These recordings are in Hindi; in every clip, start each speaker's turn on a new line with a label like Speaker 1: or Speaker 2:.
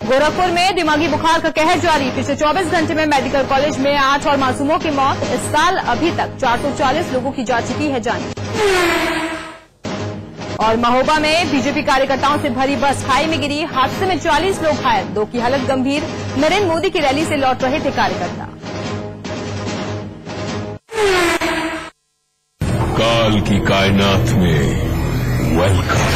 Speaker 1: गोरखपुर में दिमागी बुखार का कहर जारी। पिछले 24 घंटे में मेडिकल कॉलेज में 8 और मासूमों की मौत। इस साल अभी तक 440 लोगों की जा चुकी है जान। और महोबा में बीजेपी कार्यकर्ताओं से भरी बस खाई में गिरी। हादसे में 40 लोग घायल, 2 की हालत गंभीर। नरेंद्र मोदी की रैली से लौट रहे थे कार्यकर्ता।
Speaker 2: काल की कायनात में वेलकम।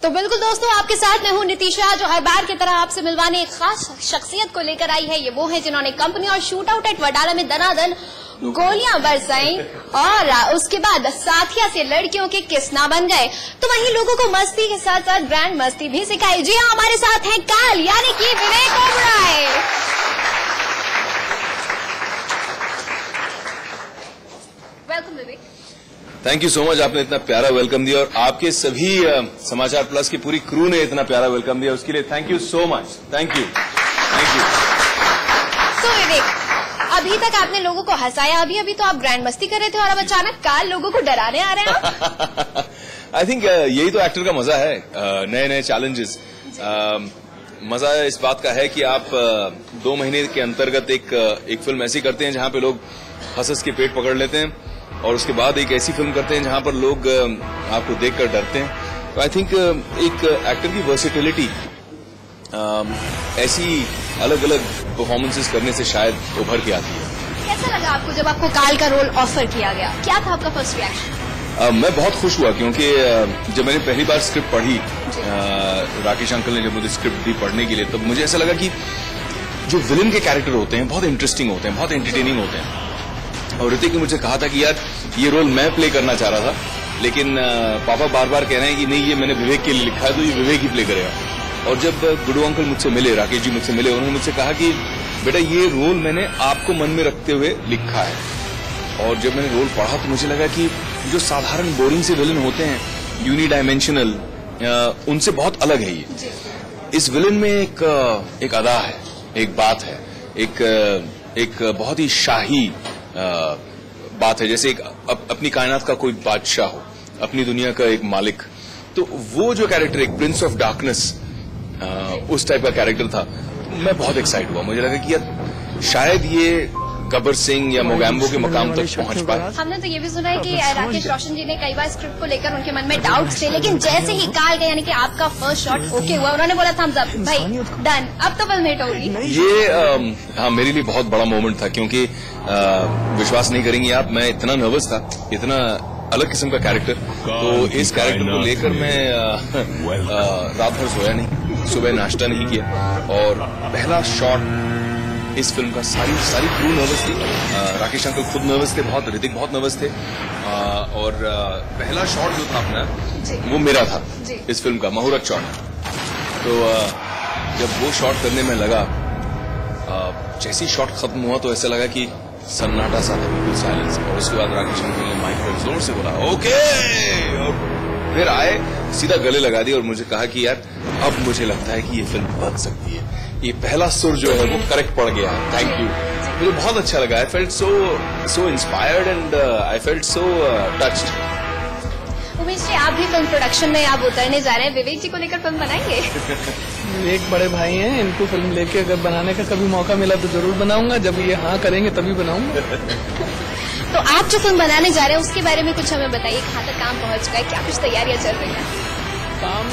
Speaker 3: तो बिल्कुल दोस्तों, आपके साथ मैं हूं नितिशा, जो हर बार की तरह आपसे मिलवाने एक खास शख्सियत को लेकर आई है। ये वो है जिन्होंने कंपनी और शूट आउट एट वडाला में दनादन गोलियां बरसाई और उसके बाद साथिया से लड़कियों के किस्ना बन गए। तो वहीं लोगों को मस्ती के साथ साथ ब्रांड मस्ती भी सिखाई। जी हाँ, हमारे साथ हैं काल यानी कि Vivek Oberoi. Welcome Vivek.
Speaker 4: Thank you so much, आपने इतना प्यारा वेलकम दिया और आपके सभी समाचार प्लस की पूरी क्रू ने इतना प्यारा वेलकम दिया, उसके लिए thank you so much. Thank you.
Speaker 3: तो विवेक, अभी तक आपने लोगों को हंसाया, अभी तो आप ग्रैंड मस्ती कर रहे थे और अब अचानक काल लोगों को डराने आ रहे हैं।
Speaker 4: आई थिंक यही तो एक्टर का मजा है, नए नए चैलेंजेस। मजा इस बात का है कि आप 2 महीने के अंतर्गत एक फिल्म ऐसी करते हैं जहां पे लोग हंस के पेट पकड़ लेते हैं, और उसके बाद एक ऐसी फिल्म करते हैं जहां पर लोग आपको देखकर डरते हैं। तो आई थिंक एक एक्टर की वर्सेटिलिटी ऐसी अलग अलग परफॉर्मेंसेस करने से शायद उभर के आती है।
Speaker 3: कैसा लगा आपको जब आपको काल का रोल ऑफर किया गया? क्या था आपका फर्स्ट रिएक्शन?
Speaker 4: मैं बहुत खुश हुआ, क्योंकि जब मैंने पहली बार स्क्रिप्ट पढ़ी, राकेश अंकल ने जब मुझे स्क्रिप्ट दी पढ़ने के लिए, तब मुझे ऐसा लगा कि जो विलन के कैरेक्टर होते हैं बहुत इंटरेस्टिंग होते हैं, बहुत एंटरटेनिंग होते हैं। और ऋतिक ने मुझे कहा था कि यार ये रोल मैं प्ले करना चाह रहा था, लेकिन पापा बार बार कह रहे हैं कि नहीं, ये मैंने विवेक के लिए लिखा है तो ये विवेक ही प्ले करेगा। और जब गुड्डू अंकल मुझसे मिले, राकेश जी मुझसे मिले, उन्होंने मुझसे कहा कि बेटा ये रोल मैंने आपको मन में रखते हुए लिखा है। और जब मैंने रोल पढ़ा तो मुझे लगा कि जो साधारण बोरिंग से विलन होते हैं, यूनिडायमेंशनल, उनसे बहुत अलग है ये। इस विलन में एक अदा है, एक बात है, एक बहुत ही शाही बात है, जैसे एक अपनी कायनात का कोई बादशाह हो, अपनी दुनिया का एक मालिक। तो वो जो कैरेक्टर, एक प्रिंस ऑफ डार्कनेस, उस टाइप का कैरेक्टर था। मैं बहुत एक्साइट हुआ, मुझे लगा कि यार शायद ये गब्बर सिंह या मोगैम्बो के मकाम तक पहुंच पाए।
Speaker 3: हमने तो ये भी सुना है कि राकेश रोशन जी ने कई बार स्क्रिप्ट को लेकर उनके मन में डाउट्स थे, लेकिन जैसे ही काल गए यानी कि आपका फर्स्ट शॉट ओके हुआ, उन्होंने बोला थम्स अप, भाई डन, अब तो फिल्म हिट होगी।
Speaker 4: ये हाँ, मेरे लिए बहुत बड़ा मोमेंट था, क्योंकि विश्वास नहीं करेंगी आप, मैं इतना नर्वस था, इतना अलग किस्म का कैरेक्टर। तो इस कैरेक्टर को लेकर मैं रात भर सोया नहीं, सुबह नाश्ता नहीं किया, और पहला शॉट इस फिल्म का सारी क्रू नर्वस थी। राकेश अंकल खुद नर्वस थे बहुत, ऋतिक बहुत नर्वस थे, और पहला शॉट जो था अपना वो मेरा था इस फिल्म का, मुहूर्त शॉट। तो जब वो शॉट करने में लगा, जैसे ही शॉट खत्म हुआ तो ऐसा लगा कि सन्नाटा सा था, बिल्कुल साइलेंस। और उसके बाद राकेश अंकल ने माइक पर जोर से बोला ओके, और फिर आए, सीधा गले लगा दी और मुझे कहा कि यार अब मुझे लगता है कि ये फिल्म बन सकती है। ये पहला सुर जो है वो करेक्ट पड़ गया। थैंक यू, मुझे बहुत अच्छा लगा। I felt so inspired and I felt so touched.
Speaker 3: Umesh ji, आप भी फिल्म प्रोडक्शन में आप उतरने जा रहे हैं, विवेक जी को लेकर फिल्म बनाएंगे?
Speaker 5: एक बड़े भाई हैं, इनको फिल्म लेके अगर बनाने का कभी मौका मिला तो जरूर बनाऊंगा, जब ये हाँ करेंगे तभी बनाऊंगा।
Speaker 3: तो आप जो फिल्म बनाने जा रहे हैं उसके बारे में कुछ हमें बताइए, कहाँ तक काम पहुंच चुका है, क्या कुछ तैयारियां चल रही हैं?
Speaker 5: काम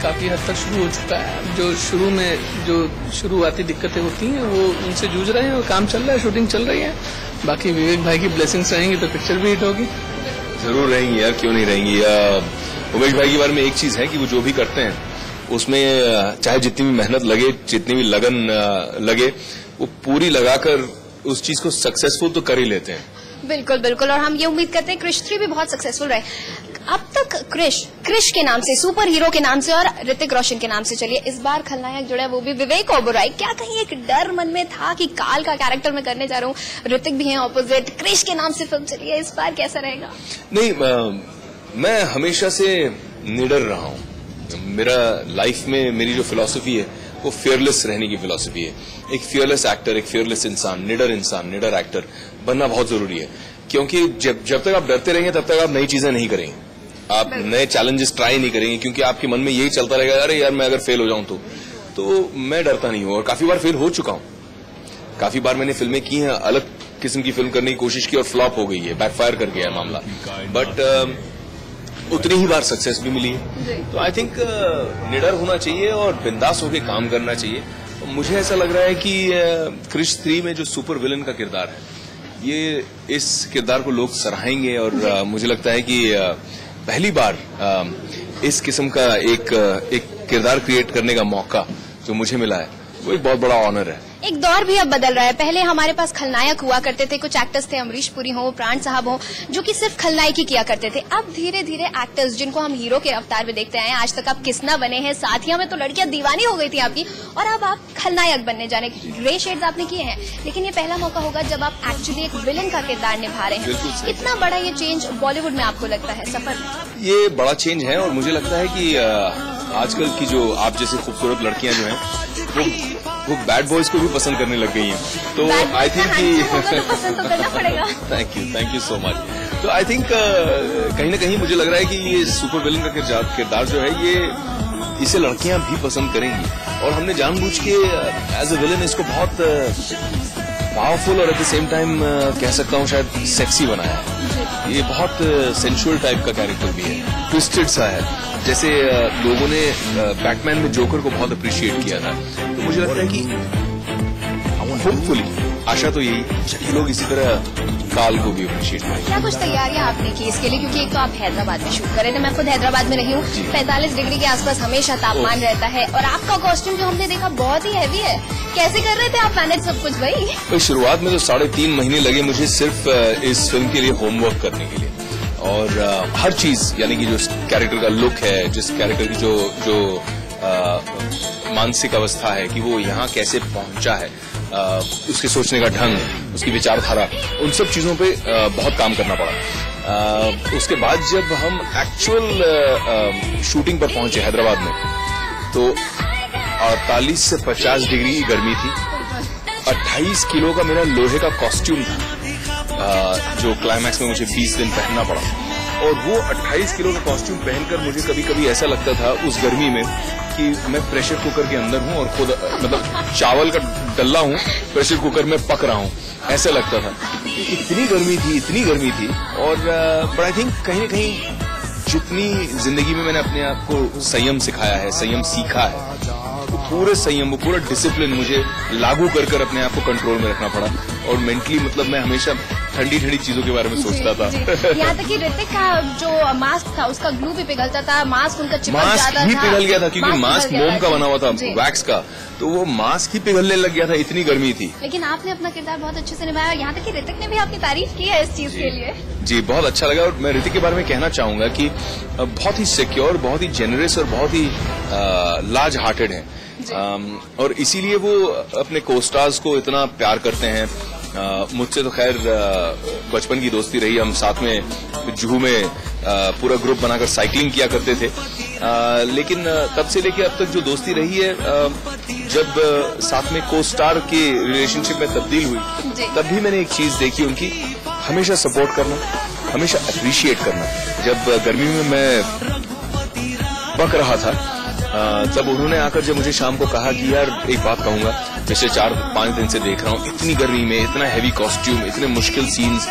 Speaker 5: काफी हद तक शुरू हो चुका है। जो शुरू में जो शुरुआती दिक्कतें होती हैं वो उनसे जूझ रहे हैं, और काम चल रहा है, शूटिंग चल रही है। बाकी विवेक भाई की ब्लेसिंग्स रहेंगी तो पिक्चर भी हिट होगी।
Speaker 4: जरूर रहेंगी यार, क्यों नहीं रहेंगी। उमेश भाई के बारे में एक चीज है कि वो जो भी करते हैं उसमें चाहे जितनी भी मेहनत लगे, जितनी भी लगन लगे, वो पूरी लगाकर उस चीज को सक्सेसफुल तो कर ही लेते हैं।
Speaker 3: बिल्कुल बिल्कुल, और हम ये उम्मीद करते हैं क्रिश 3 भी बहुत सक्सेसफुल रहे। अब तक क्रिश के नाम से, सुपर हीरो के नाम से और ऋतिक रोशन के नाम से चलिए, इस बार खलनायक जुड़ा है वो भी विवेक ओबराय। क्या कहीं एक डर मन में था कि काल का कैरेक्टर मैं करने जा रहा हूँ, ऋतिक भी है ऑपोजिट, क्रिश के नाम से फिल्म चली है, इस बार कैसा रहेगा?
Speaker 4: नहीं, मैं हमेशा से निडर रहा हूँ। मेरा लाइफ में मेरी जो फिलॉसफी है वो फियरलेस रहने की फिलॉसफी है। एक फियरलेस एक्टर, एक फियरलेस इंसान, निडर एक्टर बनना बहुत जरूरी है। क्योंकि जब तक आप डरते रहेंगे तब तक आप नई चीजें नहीं करेंगे, आप नए चैलेंजेस ट्राई नहीं करेंगे, क्योंकि आपके मन में यही चलता रहेगा, अरे यार मैं अगर फेल हो जाऊं तो मैं डरता नहीं हूं। और काफी बार फेल हो चुका हूं, काफी बार मैंने फिल्में की हैं, अलग किस्म की फिल्म करने की कोशिश की और फ्लॉप हो गई है, बैकफायर कर गया है मामला, बट उतनी ही बार सक्सेस भी मिली है। तो आई थिंक निडर होना चाहिए और बिंदास होकर काम करना चाहिए। मुझे ऐसा लग रहा है कि क्रिश 3 में जो सुपर विलन का किरदार है, ये इस किरदार को लोग सराहेंगे और मुझे लगता है कि पहली बार इस किस्म का एक किरदार क्रिएट करने का मौका जो मुझे मिला है वो एक बहुत बड़ा ऑनर है।
Speaker 3: एक दौर भी अब बदल रहा है। पहले हमारे पास खलनायक हुआ करते थे, कुछ एक्टर्स थे, अमरीश पुरी हो, प्राण साहब हो, जो कि सिर्फ खलनायकी किया करते थे। अब धीरे धीरे एक्टर्स जिनको हम हीरो के अवतार में देखते हैं, आज तक आप किसना बने हैं, साथिया में तो लड़कियां दीवानी हो गई थी आपकी, और अब आप खलनायक बनने जाने ग्रे शेड्स आपने किए हैं, लेकिन ये पहला मौका होगा जब आप एक्चुअली एक विलन का किरदार निभा रहे हैं। इतना बड़ा ये चेंज बॉलीवुड में आपको लगता है सफर में?
Speaker 4: ये बड़ा चेंज है और मुझे लगता है कि आजकल की जो आप जैसी खूबसूरत लड़कियां जो हैं वो बैड बॉयज को भी पसंद करने लग गई हैं। तो आई थिंक कि
Speaker 3: पसंद तो करना पड़ेगा।
Speaker 4: Thank you so much. तो आई थिंक कहीं ना कहीं मुझे लग रहा है कि ये सुपर विलन का किरदार जो है ये इसे लड़कियां भी पसंद करेंगी, और हमने जानबूझ के एज अ विलन इसको बहुत पावरफुल और एट द सेम टाइम कह सकता हूँ शायद सेक्सी बनाया है। ये बहुत सेंसुअल टाइप का कैरेक्टर भी है, ट्विस्टेड सा है। जैसे लोगों ने बैटमैन में जोकर को बहुत अप्रिशिएट किया था, तो मुझे लगता है कि होपफुली आशा तो यही कि लोग इसी तरह काल को भी अप्रिशिएट करें।
Speaker 3: क्या कुछ तैयारियां आपने की इसके लिए? क्योंकि एक तो आप हैदराबाद में शूट कर रहे थे, मैं खुद हैदराबाद में रही हूँ, 45 डिग्री के आसपास हमेशा तापमान रहता है, और आपका कॉस्ट्यूम जो हमने देखा बहुत ही हैवी है। कैसे कर रहे थे आप मैनेज सब कुछ भाई?
Speaker 4: तो शुरुआत में तो 3.5 महीने लगे मुझे सिर्फ इस फिल्म के लिए होमवर्क करने के लिए, और हर चीज यानी कि जो कैरेक्टर का लुक है, जिस कैरेक्टर की जो मानसिक अवस्था है कि वो यहाँ कैसे पहुंचा है, उसके सोचने का ढंग, उसकी विचारधारा, उन सब चीजों पे बहुत काम करना पड़ा। उसके बाद जब हम एक्चुअल शूटिंग पर पहुंचे हैदराबाद में, तो 48 से 50 डिग्री की गर्मी थी। 28 किलो का मेरा लोहे का कॉस्ट्यूम था जो क्लाइमैक्स में मुझे 20 दिन पहनना पड़ा, और वो 28 किलो का कॉस्ट्यूम पहनकर मुझे कभी कभी ऐसा लगता था उस गर्मी में कि मैं प्रेशर कुकर के अंदर हूँ और खुद मतलब चावल का डल्ला हूँ, प्रेशर कुकर में पक रहा हूँ, ऐसा लगता था। इतनी गर्मी थी। और बट आई थिंक कहीं ना कहीं जितनी जिंदगी में मैंने अपने आप को संयम सिखाया है, संयम सीखा है, वो पूरे संयम, वो पूरा डिसिप्लिन मुझे लागू कर अपने आप को कंट्रोल में रखना पड़ा। और मेंटली मतलब मैं हमेशा ठंडी चीजों के बारे में सोचता था।
Speaker 3: यहाँ तक कि ऋतिक का जो मास्क था उसका ग्लू भी पिघलता था, मास्क उनका चिपक जाता था।
Speaker 4: मास्क ही पिघल गया था क्योंकि मास्क मोम का बना हुआ था, वैक्स का, तो वो मास्क ही पिघलने लग गया था, इतनी गर्मी थी।
Speaker 3: लेकिन आपने अपना किरदार बहुत अच्छे से निभाया, यहाँ तक कि ऋतिक ने भी आपकी तारीफ की है इस चीज के लिए।
Speaker 4: जी, बहुत अच्छा लगा। और मैं ऋतिक के बारे में कहना चाहूंगा कि बहुत ही सिक्योर, बहुत ही जेनरस और बहुत ही लार्ज हार्टेड है, और इसीलिए वो अपने कोस्टार्स को इतना प्यार करते हैं। मुझसे तो खैर बचपन की दोस्ती रही, हम साथ में जुहू में पूरा ग्रुप बनाकर साइकिलिंग किया करते थे, लेकिन तब से लेके अब तक जो दोस्ती रही है, जब साथ में को-स्टार के रिलेशनशिप में तब्दील हुई, तब भी मैंने एक चीज देखी उनकी, हमेशा सपोर्ट करना, हमेशा अप्रिशिएट करना। जब गर्मी में मैं पक रहा था, तब उन्होंने आकर जब मुझे शाम को कहा कि यार एक बात कहूंगा, पिछले 4-5 दिन से देख रहा हूँ इतनी गर्मी में, इतना हैवी कॉस्ट्यूम, इतने मुश्किल सीन्स,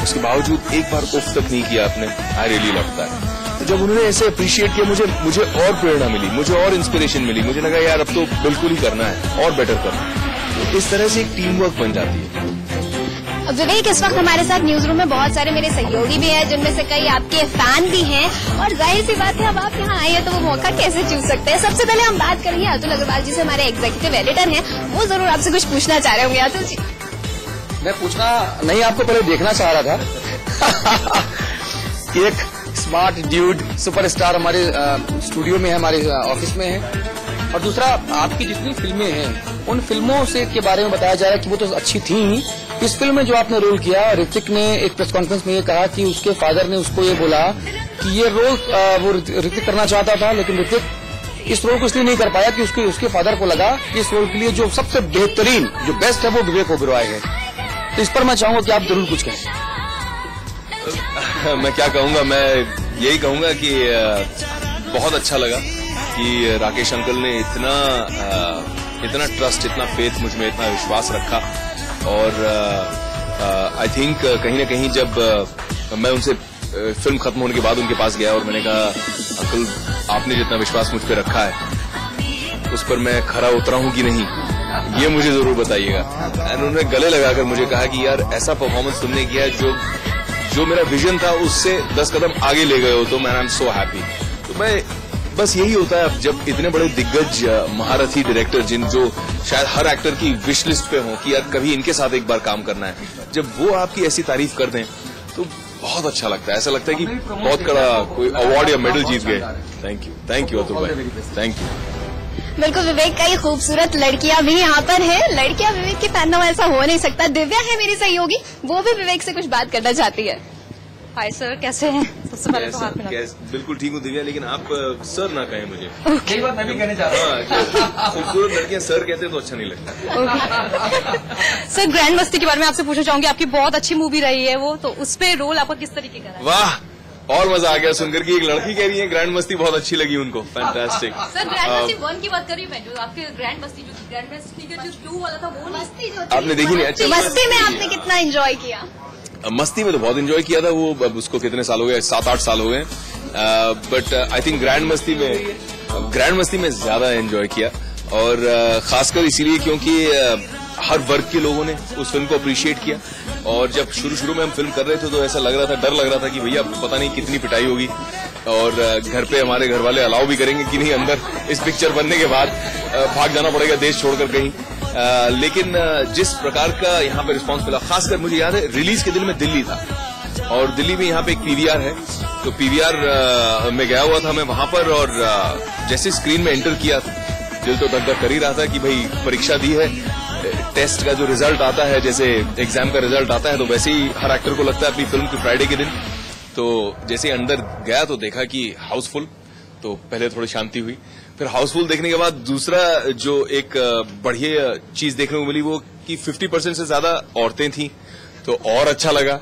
Speaker 4: उसके बावजूद एक बार उफ तक नहीं किया आपने, आई रियली लगता है। तो जब उन्होंने ऐसे अप्रिशिएट किया, मुझे और प्रेरणा मिली, मुझे और इंस्पिरेशन मिली, मुझे लगा यार अब तो बिल्कुल ही करना है और बेटर करना है। तो इस तरह से एक टीम वर्क बन जाती है।
Speaker 3: विवेक इस वक्त हमारे साथ न्यूज रूम में बहुत सारे मेरे सहयोगी भी हैं, जिनमें से कई आपके फैन भी हैं, और जाहिर सी बात है अब आप यहाँ आए हैं तो वो मौका कैसे चूज सकते हैं। सबसे पहले हम बात करेंगे अतुल अग्रवाल जी से, हमारे एग्जीक्यूटिव एडिटर हैं, वो जरूर आपसे कुछ पूछना चाह रहे होंगे। अतुल जी,
Speaker 6: मैं पूछना नहीं, आपको पहले देखना चाह रहा था कि एक स्मार्ट ड्यूड सुपरस्टार हमारे स्टूडियो में है, हमारे ऑफिस में है, और दूसरा आपकी जितनी फिल्में हैं उन फिल्मों से के बारे में बताया जा रहा है कि वो तो अच्छी थी ही। इस फिल्म में जो आपने रोल किया, ऋतिक ने एक प्रेस कॉन्फ्रेंस में ये कहा कि उसके फादर ने उसको ये बोला कि ये रोल वो ऋतिक करना चाहता था, लेकिन ऋतिक इस रोल को इसलिए नहीं कर पाया कि उसके फादर को लगा कि इस रोल के लिए जो सबसे बेहतरीन, जो बेस्ट है, वो विवेक ओबेरॉय है। तो इस पर मैं चाहूंगा कि आप जरूर कुछ कहें।
Speaker 4: मैं क्या कहूंगा, मैं यही कहूंगा कि बहुत अच्छा लगा कि राकेश अंकल ने इतना ट्रस्ट, इतना फेथ मुझ में, इतना विश्वास रखा। और आई थिंक कहीं ना कहीं जब मैं उनसे फिल्म खत्म होने के बाद उनके पास गया और मैंने कहा अंकल आपने जितना विश्वास मुझ पे रखा है उस पर मैं खरा उतरा हूं कि नहीं, ये मुझे जरूर बताइएगा। एंड उन्होंने गले लगाकर मुझे कहा कि यार ऐसा परफॉर्मेंस तुमने किया जो मेरा विजन था उससे 10 कदम आगे ले गए हो, तो मैं आई एम सो हैप्पी। तो मैं बस यही होता है जब इतने बड़े दिग्गज महारथी डायरेक्टर जो शायद हर एक्टर की विश लिस्ट पे हो कि यार कभी इनके साथ एक बार काम करना है, जब वो आपकी ऐसी तारीफ कर दें तो बहुत अच्छा लगता है। ऐसा लगता है कि बहुत बड़ा कोई अवार्ड या मेडल जीत गए। थैंक यू अतुल भाई, थैंक यू।
Speaker 3: बिल्कुल, विवेक का ये खूबसूरत लड़कियां भी यहाँ पर हैं। लड़कियां विवेक की फैन ना हो ऐसा हो नहीं सकता। दिव्या है मेरी सहयोगी, वो भी विवेक से कुछ बात करना चाहती है।
Speaker 1: हाय सर, कैसे हैं? सबसे पहले तो हाथ मिला।
Speaker 4: बिल्कुल ठीक हूँ दिव्या, लेकिन आप सर ना कहें मुझे।
Speaker 6: यही बात मैं भी कहने चाह रहा हूँ।
Speaker 4: खूबसूरत लड़कियां सर कहते हैं तो अच्छा नहीं लगता।
Speaker 1: सर, ग्रैंड मस्ती के बारे में आपसे पूछना चाहूंगी। आपकी बहुत अच्छी मूवी रही है वो, तो उस पे रोल आपका किस तरीके का रहा?
Speaker 4: वाह, और मजा आ गया सुनकर कि एक लड़की कह रही है ग्रैंड मस्ती बहुत अच्छी लगी उनको। फैंटास्टिक।
Speaker 1: सर, ग्रैंड मस्ती 1 की बात कर रही हूँ मैं, जो आपके ग्रैंड मस्ती का जो 2 वाला था वो मस्ती जो
Speaker 4: आपने देखी नहीं? अच्छा,
Speaker 3: मस्ती में आपने कितना एंजॉय किया?
Speaker 4: मस्ती में तो बहुत एंजॉय किया था। वो अब उसको कितने साल हो गए, 7-8 साल हो गए। बट आई थिंक ग्रैंड मस्ती में ज्यादा एंजॉय किया, और खासकर इसीलिए क्योंकि हर वर्ग के लोगों ने उस फिल्म को अप्रिशिएट किया। और जब शुरू में हम फिल्म कर रहे थे तो ऐसा लग रहा था, डर लग रहा था कि भैया पता नहीं कितनी पिटाई होगी, और घर पे हमारे घर वाले अलाउ भी करेंगे कि नहीं अंदर इस पिक्चर बनने के बाद भाग जाना पड़ेगा देश छोड़कर कहीं। लेकिन जिस प्रकार का यहाँ पे रिस्पांस मिला, खासकर मुझे याद है रिलीज के दिन में दिल्ली था, और दिल्ली में यहाँ पे एक पीवीआर है, तो पीवीआर में गया हुआ था मैं वहां पर। और जैसे स्क्रीन में एंटर किया दिल तो धक-धक कर ही रहा था कि भाई परीक्षा दी है, टेस्ट का जो रिजल्ट आता है, जैसे एग्जाम का रिजल्ट आता है, तो वैसे ही हर एक्टर को लगता है अपनी फिल्म के फ्राइडे के दिन। तो जैसे अंदर गया तो देखा कि हाउसफुल, तो पहले थोड़ी शांति हुई। फिर हाउसफुल देखने के बाद दूसरा जो एक बढ़िया चीज देखने को मिली वो कि 50% से ज्यादा औरतें थी, तो और अच्छा लगा।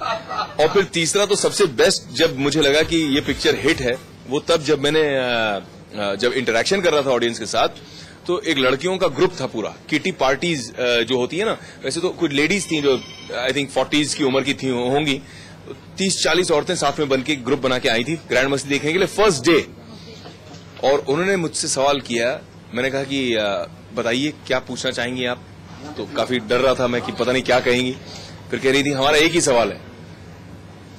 Speaker 4: और फिर तीसरा तो सबसे बेस्ट जब मुझे लगा कि ये पिक्चर हिट है, वो तब जब मैंने जब इंटरेक्शन कर रहा था ऑडियंस के साथ, तो एक लड़कियों का ग्रुप था पूरा। किटी पार्टीज जो होती है ना, वैसे तो कुछ लेडीज थी जो आई थिंक 40s की उम्र की थी होंगी, 30-40 औरतें साथ में बनके ग्रुप बना के आई थी ग्रैंड मस्ती देखने के लिए फर्स्ट डे। और उन्होंने मुझसे सवाल किया, मैंने कहा कि बताइए क्या पूछना चाहेंगी आप, तो काफी डर रहा था मैं कि पता नहीं क्या कहेंगी। फिर कह रही थी हमारा एक ही सवाल है,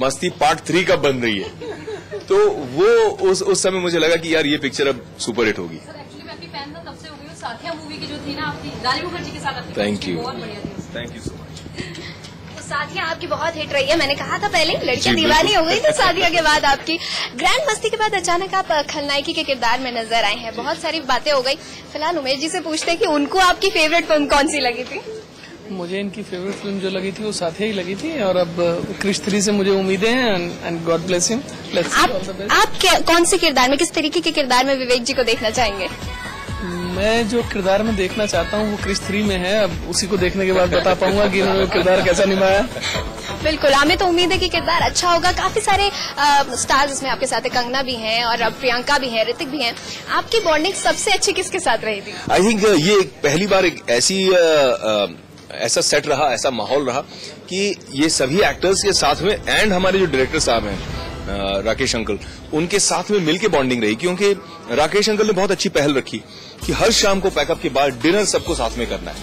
Speaker 4: मस्ती पार्ट 3 कब बन रही है। तो वो उस समय मुझे लगा कि यार ये पिक्चर अब सुपर हिट होगी।
Speaker 1: साथिया मूवी की जो थी ना आपकी रानी मुखर्जी के साथ,
Speaker 4: थैंक यू,
Speaker 1: बहुत बढ़िया थी।
Speaker 4: Thank you so much.
Speaker 3: तो साथिया आपकी बहुत हिट रही है, मैंने कहा था पहले लड़कियां दीवानी हो गई थी साथिया के बाद आपकी। ग्रैंड मस्ती के बाद अचानक आप खलनायकी के किरदार में नजर आए हैं, बहुत सारी बातें हो गई। फिलहाल उमेश जी से पूछते हैं कि उनको आपकी फेवरेट फिल्म कौन सी लगी थी?
Speaker 5: मुझे इनकी फेवरेट फिल्म जो लगी थी वो साथिया ही लगी थी, और अब क्रिश 3 से मुझे उम्मीदें हैं, एंड गॉड ब्लेस हिम।
Speaker 3: आप कौन से किरदार में, किस तरीके के किरदार में विवेक जी को देखना चाहेंगे?
Speaker 5: मैं जो किरदार में देखना चाहता हूँ वो क्रिश 3 में है। अब उसी को देखने के बाद बता पाऊंगा कि इन्होंने किरदार कैसा निभाया।
Speaker 3: बिल्कुल, हमें तो उम्मीद है कि किरदार अच्छा होगा। काफी सारे स्टार्स इसमें आपके साथ है, कंगना भी हैं और अब प्रियंका भी है, ऋतिक भी हैं। आपकी बॉन्डिंग सबसे अच्छी किसके साथ रही थी?
Speaker 4: आई थिंक ये पहली बार एक ऐसा सेट रहा, ऐसा माहौल रहा कि ये सभी एक्टर्स के साथ में एंड हमारे जो डायरेक्टर साहब हैं राकेश अंकल, उनके साथ में मिलके बॉन्डिंग रही। क्योंकि राकेश अंकल ने बहुत अच्छी पहल रखी कि हर शाम को पैकअप के बाद डिनर सबको साथ में करना है,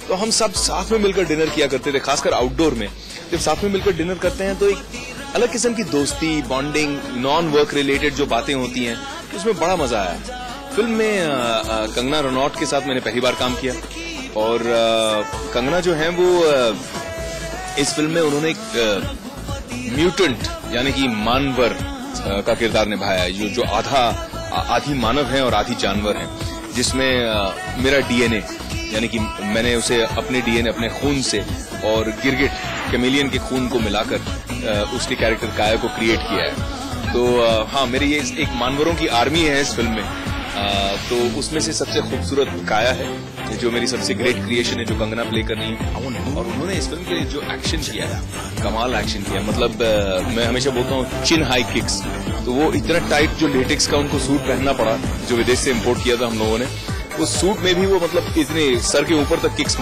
Speaker 4: तो हम सब साथ में मिलकर डिनर किया करते थे। खासकर आउटडोर में जब साथ में मिलकर डिनर करते हैं तो एक अलग किस्म की दोस्ती, बॉन्डिंग, नॉन वर्क रिलेटेड जो बातें होती हैं, उसमें बड़ा मजा आया। फिल्म में कंगना रनौत के साथ मैंने पहली बार काम किया, और कंगना जो है वो इस फिल्म में उन्होंने एक म्यूटेंट यानी कि मानवर का किरदार निभाया है, जो आधी मानव है और आधी जानवर है, जिसमें मेरा डीएनए यानी कि मैंने उसे अपने डीएनए, अपने खून से और गिरगिट कैमेलियन के खून को मिलाकर उसके कैरेक्टर काया को क्रिएट किया है। तो हाँ, मेरी ये एक मानवरों की आर्मी है इस फिल्म में, तो उसमें से सबसे खूबसूरत काया है, जो मेरी सबसे ग्रेट क्रिएशन है, जो कंगना प्ले कर रही है। और उन्होंने इस फिल्म के लिए जो एक्शन किया है, कमाल एक्शन किया। मतलब मैं हमेशा बोलता हूँ चिन हाई किक्स, तो वो इतना टाइट जो लेटेक्स का उनको सूट पहनना पड़ा, जो विदेश से इम्पोर्ट किया था हम लोगों ने, उस सूट में भी वो मतलब इतने सर के ऊपर तक किक्स